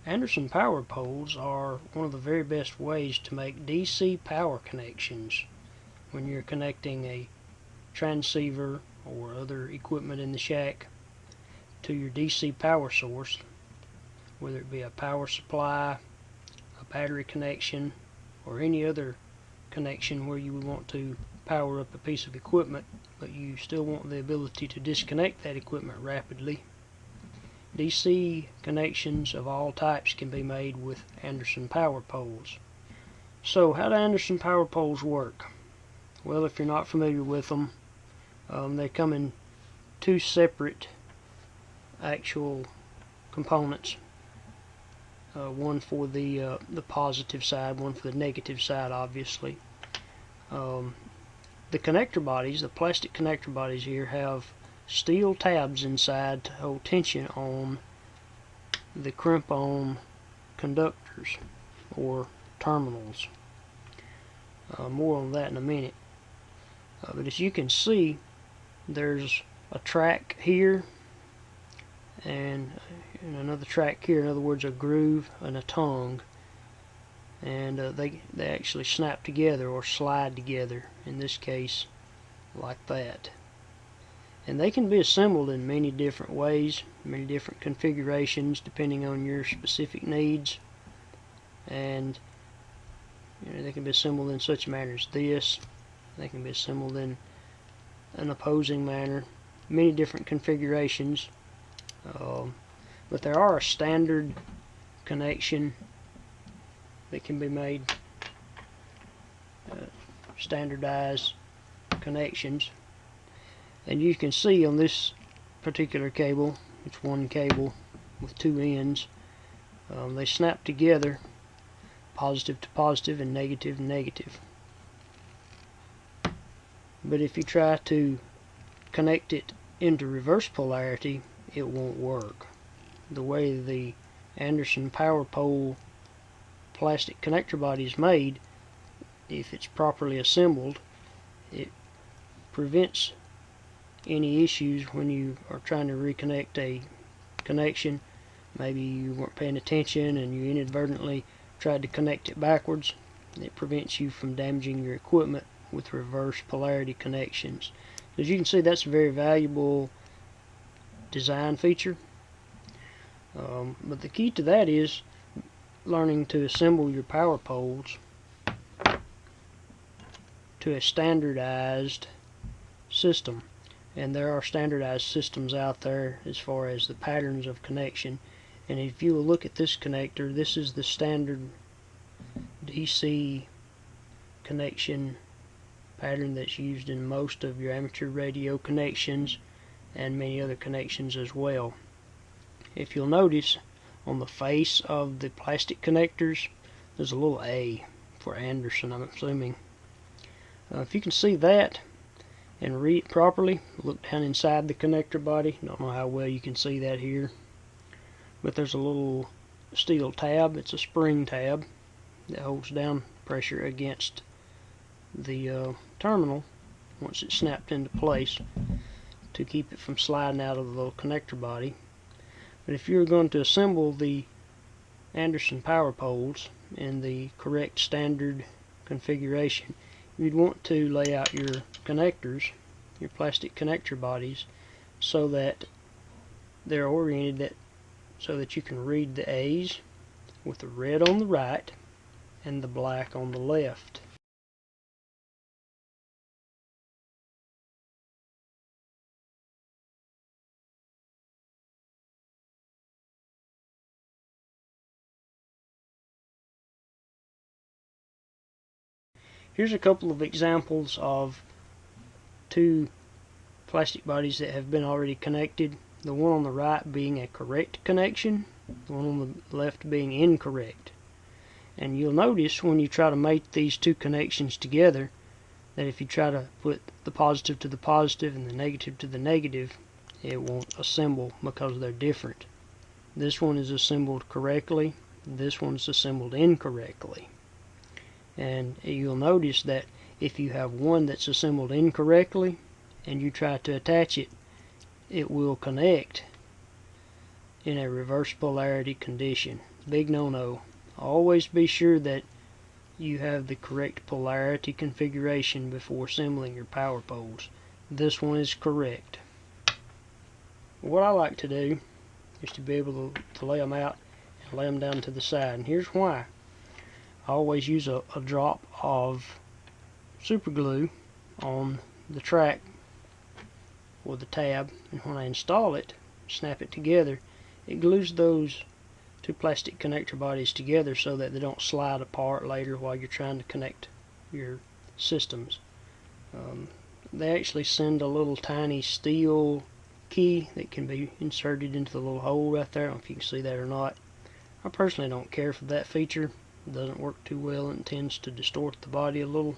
Anderson power poles are one of the very best ways to make DC power connections when you're connecting a transceiver or other equipment in the shack to your DC power source, whether it be a power supply, a battery connection, or any other connection where you would want to power up a piece of equipment, but you still want the ability to disconnect that equipment rapidly. DC connections of all types can be made with Anderson power poles. So how do Anderson power poles work? Well, if you're not familiar with them, they come in two separate actual components. One for the positive side, one for the negative side, obviously. The connector bodies, the plastic connector bodies here, have steel tabs inside to hold tension on the crimp-on conductors or terminals. More on that in a minute. But as you can see, there's a track here and another track here. In other words, a groove and a tongue, and they actually snap together or slide together, in this case like that. And they can be assembled in many different ways, many different configurations depending on your specific needs. And they can be assembled in such a manner as this. They can be assembled in an opposing manner, many different configurations. But there are a standard connection that can be made, standardized connections. And you can see on this particular cable, it's one cable with two ends, they snap together, positive to positive and negative to negative. But if you try to connect it into reverse polarity, it won't work. The way the Anderson power pole plastic connector body is made, if it's properly assembled, it prevents any issues when you are trying to reconnect a connection. Maybe you weren't paying attention and you inadvertently tried to connect it backwards. It prevents you from damaging your equipment with reverse polarity connections. As you can see, that's a very valuable design feature. But the key to that is learning to assemble your power poles to a standardized system. And there are standardized systems out there as far as the patterns of connection. And if you will look at this connector, this is the standard DC connection pattern that's used in most of your amateur radio connections and many other connections as well. If you'll notice, on the face of the plastic connectors, there's a little A for Anderson, I'm assuming. If you can see that and read it properly, look down inside the connector body. Don't know how well you can see that here, but there's a little steel tab. It's a spring tab that holds down pressure against the terminal once it's snapped into place to keep it from sliding out of the little connector body. But if you're going to assemble the Anderson power poles in the correct standard configuration, you'd want to lay out your connectors, your plastic connector bodies, so that they're oriented so that you can read the A's with the red on the right and the black on the left. Here's a couple of examples of two plastic bodies that have been already connected. The one on the right being a correct connection, the one on the left being incorrect. And you'll notice when you try to mate these two connections together that if you try to put the positive to the positive and the negative to the negative, it won't assemble because they're different. This one is assembled correctly, this one's assembled incorrectly. And you'll notice that if you have one that's assembled incorrectly and you try to attach it, it will connect in a reverse polarity condition. Big no-no. Always be sure that you have the correct polarity configuration before assembling your power poles. This one is correct. What I like to do is to be able to lay them out and lay them down to the side, and here's why. I always use a drop of super glue on the track or the tab, and when I install it, snap it together, it glues those two plastic connector bodies together so that they don't slide apart later while you're trying to connect your systems. They actually send a little tiny steel key that can be inserted into the little hole right there. I don't know if you can see that or not. I personally don't care for that feature. It doesn't work too well and tends to distort the body a little.